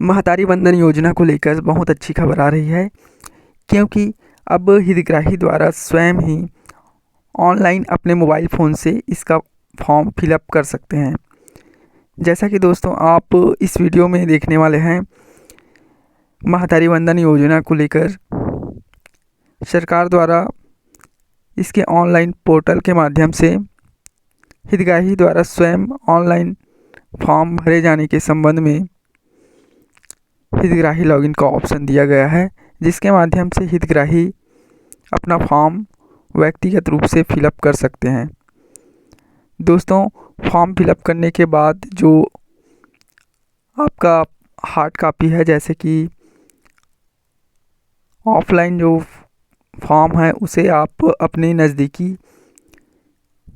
महतारी वंदन योजना को लेकर बहुत अच्छी खबर आ रही है, क्योंकि अब हितग्राही द्वारा स्वयं ही ऑनलाइन अपने मोबाइल फ़ोन से इसका फॉर्म फिलअप कर सकते हैं। जैसा कि दोस्तों आप इस वीडियो में देखने वाले हैं, महतारी वंदन योजना को लेकर सरकार द्वारा इसके ऑनलाइन पोर्टल के माध्यम से हितग्राही द्वारा स्वयं ऑनलाइन फॉर्म भरे जाने के संबंध में हितग्राही लॉगिन का ऑप्शन दिया गया है, जिसके माध्यम से हितग्राही अपना फॉर्म व्यक्तिगत रूप से फिलअप कर सकते हैं। दोस्तों, फॉर्म फिलअप करने के बाद जो आपका हार्ड कॉपी है, जैसे कि ऑफलाइन जो फॉर्म है, उसे आप अपने नज़दीकी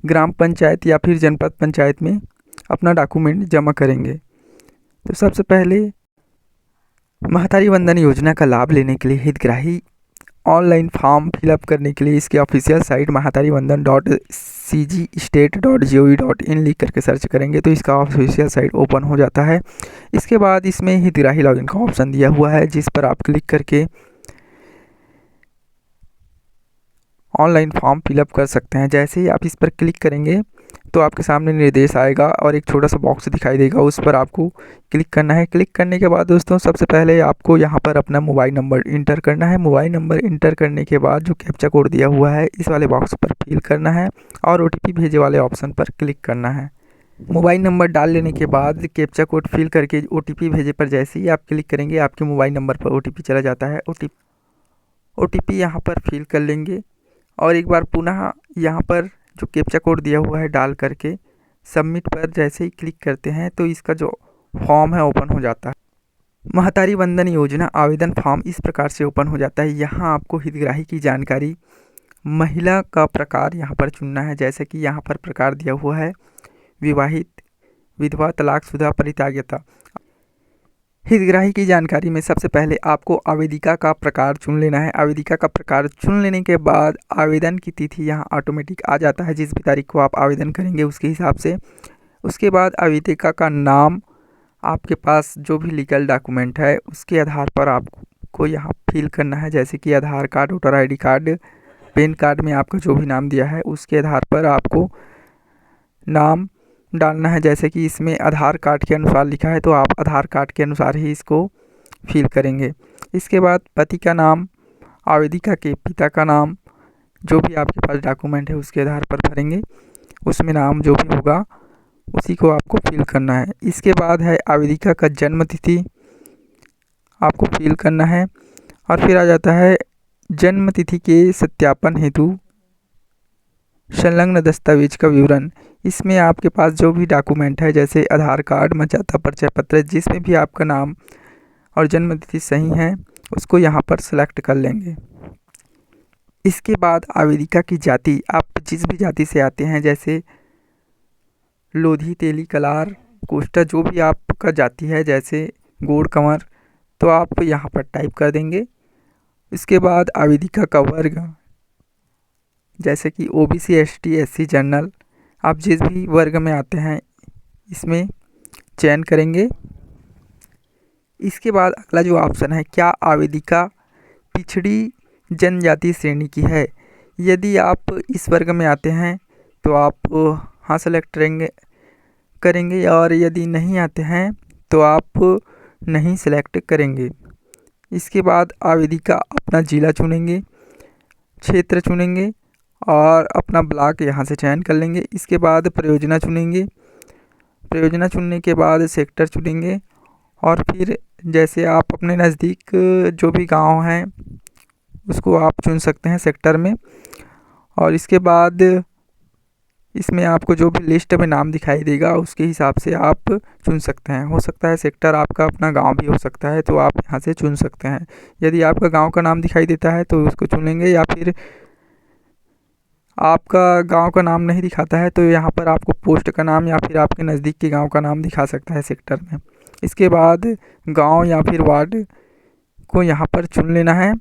ग्राम पंचायत या फिर जनपद पंचायत में अपना डॉक्यूमेंट जमा करेंगे। तो सबसे पहले महतारी वंदन योजना का लाभ लेने के लिए हितग्राही ऑनलाइन फॉर्म फिलअप करने के लिए इसके ऑफिशियल साइट mahatarivandan.cgstate.gov.in लिख करके सर्च करेंगे तो इसका ऑफिशियल साइट ओपन हो जाता है। इसके बाद इसमें हितग्राही लॉगिन का ऑप्शन दिया हुआ है, जिस पर आप क्लिक करके ऑनलाइन फॉर्म फिलअप कर सकते हैं। जैसे ही आप इस पर क्लिक करेंगे तो आपके सामने निर्देश आएगा और एक छोटा सा बॉक्स दिखाई देगा, उस पर आपको क्लिक करना है। क्लिक करने के बाद दोस्तों सबसे पहले आपको यहाँ पर अपना मोबाइल नंबर इंटर करना है। मोबाइल नंबर इंटर करने के बाद जो कैप्चा कोड दिया हुआ है, इस वाले बॉक्स पर फिल करना है और OTP भेजे वाले ऑप्शन पर क्लिक करना है। मोबाइल नंबर डाल लेने के बाद कैप्चा कोड फिल करके OTP भेजे पर जैसे ही आप क्लिक करेंगे, आपके मोबाइल नंबर पर OTP चला जाता है। OTP यहाँ पर फिल कर लेंगे और एक बार पुनः यहाँ पर जो कैप्चा कोड दिया हुआ है डाल करके सबमिट पर जैसे ही क्लिक करते हैं तो इसका जो फॉर्म है ओपन हो जाता है। महतारी वंदन योजना आवेदन फॉर्म इस प्रकार से ओपन हो जाता है। यहाँ आपको हितग्राही की जानकारी, महिला का प्रकार यहाँ पर चुनना है। जैसे कि यहाँ पर प्रकार दिया हुआ है विवाहित, विधवा, तलाकशुदा, परित्यागता। हितग्राही की जानकारी में सबसे पहले आपको आवेदिका का प्रकार चुन लेना है। आवेदिका का प्रकार चुन लेने के बाद आवेदन की तिथि यहाँ ऑटोमेटिक आ जाता है, जिस भी तारीख को आप आवेदन करेंगे उसके हिसाब से। उसके बाद आवेदिका का नाम, आपके पास जो भी लीगल डॉक्यूमेंट है उसके आधार पर आपको यहाँ फिल करना है। जैसे कि Aadhaar card, voter ID card, PAN card में आपका जो भी नाम दिया है उसके आधार पर आपको नाम डालना है। जैसे कि इसमें आधार कार्ड के अनुसार लिखा है तो आप आधार कार्ड के अनुसार ही इसको फिल करेंगे। इसके बाद पति का नाम, आवेदिका के पिता का नाम, जो भी आपके पास डॉक्यूमेंट है उसके आधार पर भरेंगे, उसमें नाम जो भी होगा उसी को आपको फिल करना है। इसके बाद है आवेदिका का जन्म तिथि आपको फिल करना है और फिर आ जाता है जन्म तिथि के सत्यापन हेतु संलग्न दस्तावेज का विवरण। इसमें आपके पास जो भी डॉक्यूमेंट है, जैसे आधार कार्ड, मतदाता परिचय पत्र, जिसमें भी आपका नाम और जन्म तिथि सही है उसको यहाँ पर सेलेक्ट कर लेंगे। इसके बाद आवेदिका की जाति, आप जिस भी जाति से आते हैं, जैसे लोधी, तेली, कलार, कोष्टा, जो भी आपका जाति है, जैसे गोड़, कंवर, तो आप यहाँ पर टाइप कर देंगे। इसके बाद आवेदिका का वर्ग, जैसे कि OBC, ST, SC, जनरल, आप जिस भी वर्ग में आते हैं इसमें चयन करेंगे। इसके बाद अगला जो ऑप्शन है, क्या आवेदिका पिछड़ी जनजाति श्रेणी की है। यदि आप इस वर्ग में आते हैं तो आप हाँ सेलेक्ट करेंगे और यदि नहीं आते हैं तो आप नहीं सेलेक्ट करेंगे। इसके बाद आवेदिका अपना जिला चुनेंगे, क्षेत्र चुनेंगे और अपना ब्लॉक यहाँ से चयन कर लेंगे। इसके बाद परियोजना चुनेंगे, परियोजना चुनने के बाद सेक्टर चुनेंगे और फिर जैसे आप अपने नज़दीक जो भी गांव हैं उसको आप चुन सकते हैं सेक्टर में। और इसके बाद इसमें आपको जो भी लिस्ट में नाम दिखाई देगा उसके हिसाब से आप चुन सकते हैं। हो सकता है सेक्टर आपका अपना गांव भी हो सकता है, तो आप यहाँ से चुन सकते हैं। यदि आपका गांव का नाम दिखाई देता है तो उसको चुनेंगे, या फिर आपका गांव का नाम नहीं दिखाता है तो यहाँ पर आपको पोस्ट का नाम या फिर आपके नज़दीक के गांव का नाम दिखा सकता है सेक्टर में। इसके बाद गांव या फिर वार्ड को यहाँ पर चुन लेना है।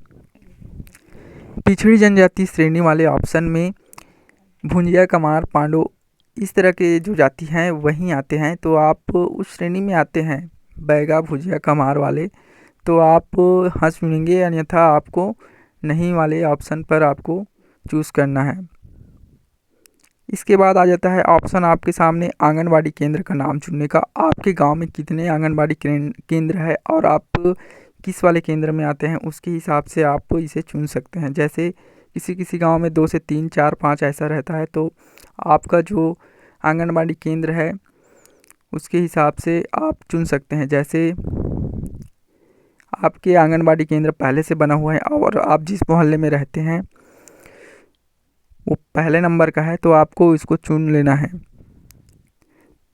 पिछड़ी जनजाति श्रेणी वाले ऑप्शन में भुंजिया, कमार, पांडो, इस तरह के जो जाति हैं वहीं आते हैं, तो आप उस श्रेणी में आते हैं बैगा भुजिया कमार वाले, तो आप हाँ चुनेंगे, अन्यथा आपको नहीं वाले ऑप्शन पर आपको चूज़ करना है। इसके बाद आ जाता है ऑप्शन आपके सामने आंगनबाड़ी केंद्र का नाम चुनने का। आपके गांव में कितने आंगनबाड़ी केंद्र है और आप किस वाले केंद्र में आते हैं, उसके हिसाब से आप इसे चुन सकते हैं। जैसे किसी किसी गांव में 2 से 3 4 5 ऐसा रहता है, तो आपका जो आंगनबाड़ी केंद्र है उसके हिसाब से आप चुन सकते हैं। जैसे आपके आंगनबाड़ी केंद्र पहले से बना हुआ है और आप जिस मोहल्ले में रहते हैं वो पहले नंबर का है, तो आपको इसको चुन लेना है।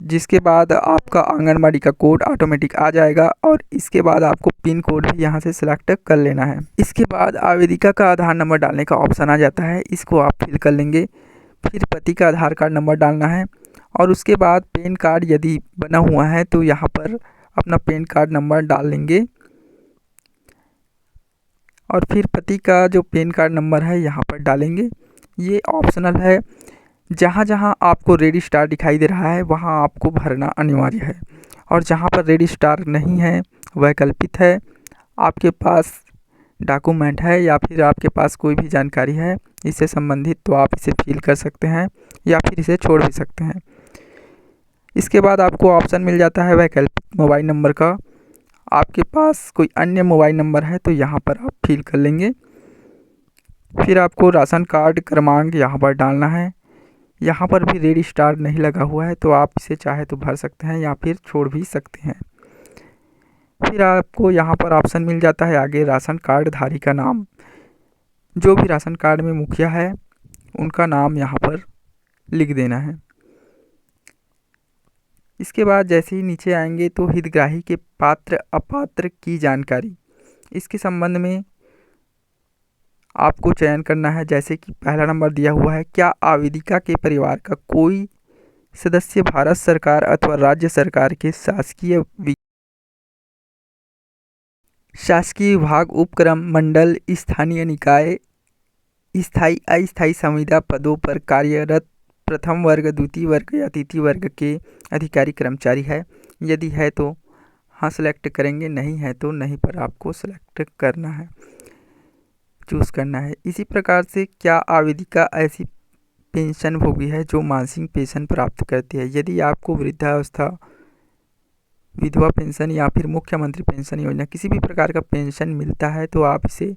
जिसके बाद आपका आंगनबाड़ी का कोड ऑटोमेटिक आ जाएगा और इसके बाद आपको पिन कोड भी यहाँ से सिलेक्ट कर लेना है। इसके बाद आवेदिका का आधार नंबर डालने का ऑप्शन आ जाता है, इसको आप फिल कर लेंगे। फिर पति का आधार कार्ड नंबर डालना है और उसके बाद पैन कार्ड यदि बना हुआ है तो यहाँ पर अपना पैन कार्ड नंबर डाल लेंगे और फिर पति का जो पैन कार्ड नंबर है यहाँ पर डालेंगे। ये ऑप्शनल है, जहाँ जहाँ आपको रेड स्टार दिखाई दे रहा है वहाँ आपको भरना अनिवार्य है, और जहाँ पर रेड स्टार नहीं है वैकल्पिक है। आपके पास डॉक्यूमेंट है या फिर आपके पास कोई भी जानकारी है इससे संबंधित, तो आप इसे फिल कर सकते हैं या फिर इसे छोड़ भी सकते हैं। इसके बाद आपको ऑप्शन मिल जाता है वैकल्पिक मोबाइल नंबर का। आपके पास कोई अन्य मोबाइल नंबर है तो यहाँ पर आप फिल कर लेंगे। फिर आपको राशन कार्ड क्रमांक यहाँ पर डालना है। यहाँ पर भी रेड स्टार नहीं लगा हुआ है, तो आप इसे चाहे तो भर सकते हैं या फिर छोड़ भी सकते हैं। फिर आपको यहाँ पर ऑप्शन मिल जाता है आगे राशन कार्ड धारी का नाम। जो भी राशन कार्ड में मुखिया है उनका नाम यहाँ पर लिख देना है। इसके बाद जैसे ही नीचे आएंगे तो हितग्राही के पात्र अपात्र की जानकारी, इसके संबंध में आपको चयन करना है। जैसे कि पहला नंबर दिया हुआ है, क्या आवेदिका के परिवार का कोई सदस्य भारत सरकार अथवा राज्य सरकार के शासकीय विभाग, उपक्रम, मंडल, स्थानीय निकाय, स्थायी अस्थायी संविदा पदों पर कार्यरत प्रथम वर्ग, द्वितीय वर्ग या तृतीय वर्ग के अधिकारी कर्मचारी है। यदि है तो हाँ सेलेक्ट करेंगे, नहीं है तो नहीं पर आपको सेलेक्ट करना है, चूज़ करना है। इसी प्रकार से क्या आवेदिका ऐसी पेंशनभोगी है जो मासिक पेंशन प्राप्त करती है। यदि आपको वृद्धावस्था, विधवा पेंशन या फिर मुख्यमंत्री पेंशन योजना किसी भी प्रकार का पेंशन मिलता है तो आप इसे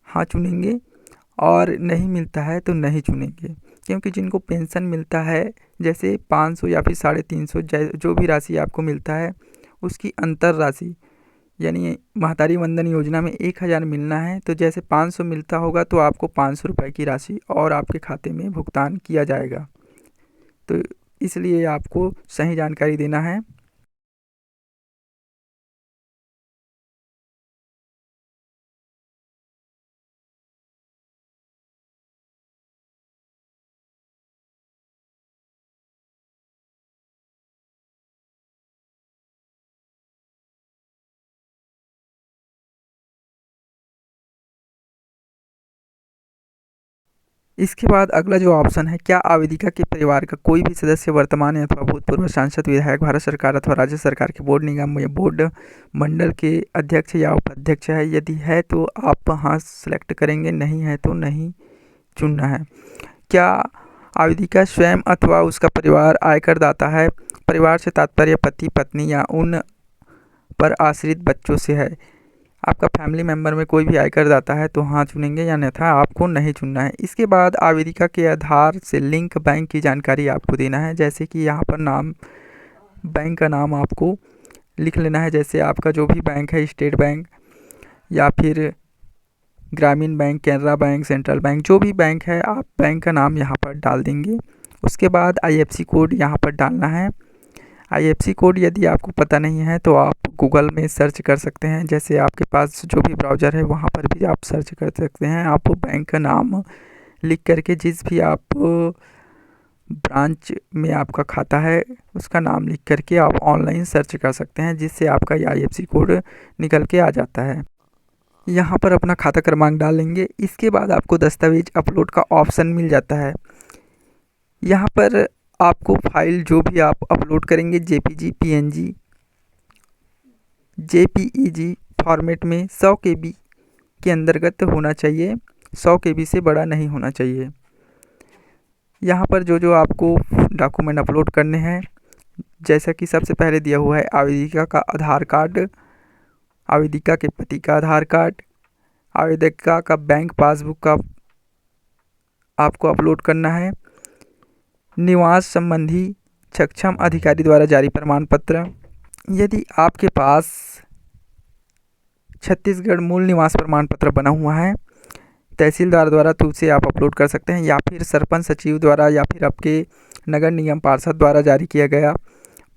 हाँ चुनेंगे, और नहीं मिलता है तो नहीं चुनेंगे। क्योंकि जिनको पेंशन मिलता है जैसे 500 या फिर 350 जो भी राशि आपको मिलता है उसकी अंतर राशि, यानी महतारी वंदन योजना में 1000 मिलना है, तो जैसे 500 मिलता होगा तो आपको 500 रुपये की राशि और आपके खाते में भुगतान किया जाएगा। तो इसलिए आपको सही जानकारी देना है। इसके बाद अगला जो ऑप्शन है, क्या आवेदिका के परिवार का कोई भी सदस्य वर्तमान अथवा भूतपूर्व सांसद, विधायक, भारत सरकार अथवा राज्य सरकार के बोर्ड, निगम या बोर्ड मंडल के अध्यक्ष या उपाध्यक्ष है। यदि है तो आप हाँ सेलेक्ट करेंगे, नहीं है तो नहीं चुनना है। क्या आवेदिका स्वयं अथवा उसका परिवार आयकर दाता है। परिवार से तात्पर्य पति, पत्नी या उन पर आश्रित बच्चों से है। आपका फैमिली मेम्बर में कोई भी आयकर दाता है तो हाँ चुनेंगे, या अन्यथा आपको नहीं चुनना है। इसके बाद आवेदिका के आधार से लिंक बैंक की जानकारी आपको देना है। जैसे कि यहाँ पर नाम, बैंक का नाम आपको लिख लेना है। जैसे आपका जो भी बैंक है, स्टेट बैंक या फिर ग्रामीण bank, Canara bank, central bank, जो भी बैंक है आप बैंक का नाम यहाँ पर डाल देंगे। उसके बाद IFSC कोड यहाँ पर डालना है। IFSC कोड यदि आपको पता नहीं है तो आप गूगल में सर्च कर सकते हैं। जैसे आपके पास जो भी ब्राउज़र है वहाँ पर भी आप सर्च कर सकते हैं। आप बैंक का नाम लिख करके, जिस भी आप ब्रांच में आपका खाता है उसका नाम लिख करके आप ऑनलाइन सर्च कर सकते हैं, जिससे आपका ये IFSC कोड निकल के आ जाता है। यहाँ पर अपना खाता क्रमांक डालेंगे। इसके बाद आपको दस्तावेज अपलोड का ऑप्शन मिल जाता है। यहाँ पर आपको फाइल जो भी आप अपलोड करेंगे, JPG, PNG JPEG फॉर्मेट में 100 KB के अंतर्गत होना चाहिए, 100 KB से बड़ा नहीं होना चाहिए। यहाँ पर जो जो आपको डॉक्यूमेंट अपलोड करने हैं, जैसा कि सबसे पहले दिया हुआ है आवेदिका का आधार कार्ड, आवेदिका के पति का आधार कार्ड, आवेदिका का बैंक पासबुक का आपको अपलोड करना है, निवास संबंधी सक्षम अधिकारी द्वारा जारी प्रमाण पत्र। यदि आपके पास छत्तीसगढ़ मूल निवास प्रमाण पत्र बना हुआ है तहसीलदार द्वारा, तो उसे आप अपलोड कर सकते हैं, या फिर सरपंच सचिव द्वारा या फिर आपके नगर निगम पार्षद द्वारा जारी किया गया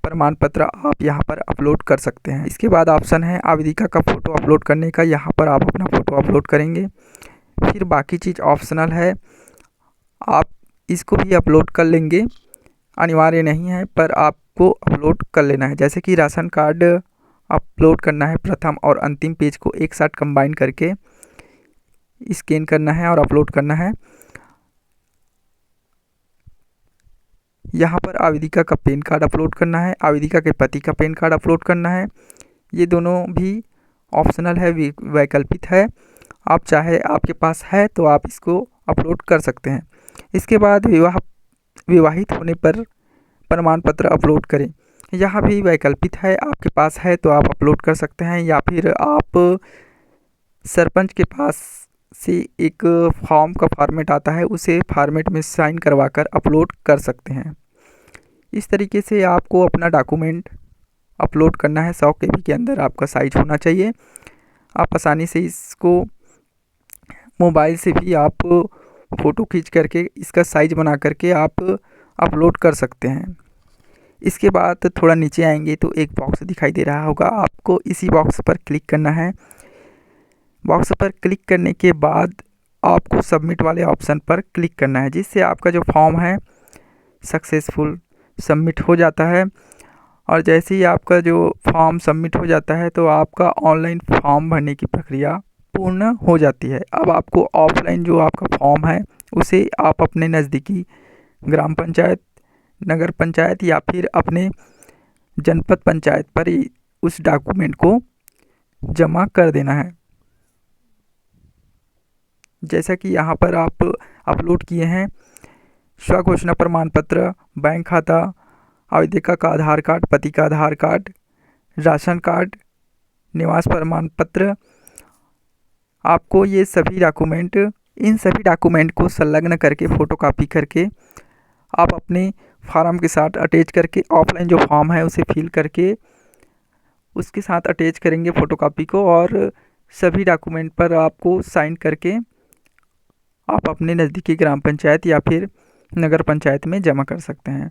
प्रमाण पत्र आप यहाँ पर अपलोड कर सकते हैं। इसके बाद ऑप्शन है आवेदिका का फ़ोटो अपलोड करने का, यहाँ पर आप अपना फ़ोटो अपलोड करेंगे। फिर बाकी चीज़ ऑप्शनल है, आप इसको भी अपलोड कर लेंगे, अनिवार्य नहीं है पर आपको अपलोड कर लेना है। जैसे कि राशन कार्ड अपलोड करना है, प्रथम और अंतिम पेज को एक साथ कंबाइन करके स्कैन करना है और अपलोड करना है। यहाँ पर आवेदिका का पैन कार्ड अपलोड करना है, आवेदिका के पति का पैन कार्ड अपलोड करना है। ये दोनों भी ऑप्शनल है, वैकल्पिक है, आप चाहे आपके पास है तो आप इसको अपलोड कर सकते हैं। इसके बाद विवाहित होने पर प्रमाण पत्र अपलोड करें, यहाँ भी वैकल्पिक है, आपके पास है तो आप अपलोड कर सकते हैं, या फिर आप सरपंच के पास से एक फॉर्म का फॉर्मेट आता है, उसे फॉर्मेट में साइन करवा कर अपलोड कर सकते हैं। इस तरीके से आपको अपना डॉक्यूमेंट अपलोड करना है। 100 KB के अंदर आपका साइज होना चाहिए। आप आसानी से इसको मोबाइल से भी आप फ़ोटो खींच करके इसका साइज बना करके आप अपलोड कर सकते हैं। इसके बाद थोड़ा नीचे आएंगे तो एक बॉक्स दिखाई दे रहा होगा, आपको इसी बॉक्स पर क्लिक करना है। बॉक्स पर क्लिक करने के बाद आपको सबमिट वाले ऑप्शन पर क्लिक करना है, जिससे आपका जो फॉर्म है सक्सेसफुल सबमिट हो जाता है। और जैसे ही आपका जो फॉर्म सबमिट हो जाता है तो आपका ऑनलाइन फॉर्म भरने की प्रक्रिया पूर्ण हो जाती है। अब आपको ऑफलाइन जो आपका फॉर्म है उसे आप अपने नज़दीकी ग्राम पंचायत, नगर पंचायत या फिर अपने जनपद पंचायत पर ही उस डॉक्यूमेंट को जमा कर देना है। जैसा कि यहाँ पर आप अपलोड किए हैं स्व घोषणा प्रमाण पत्र, बैंक खाता, आवेदिका का आधार कार्ड, पति का आधार कार्ड, राशन कार्ड, निवास प्रमाण पत्र, आपको ये सभी डॉक्यूमेंट, इन सभी डॉक्यूमेंट को संलग्न करके फ़ोटोकॉपी करके आप अपने फार्म के साथ अटैच करके, ऑफलाइन जो फॉर्म है उसे फिल करके उसके साथ अटैच करेंगे फ़ोटोकॉपी को, और सभी डॉक्यूमेंट पर आपको साइन करके आप अपने नज़दीकी ग्राम पंचायत या फिर नगर पंचायत में जमा कर सकते हैं।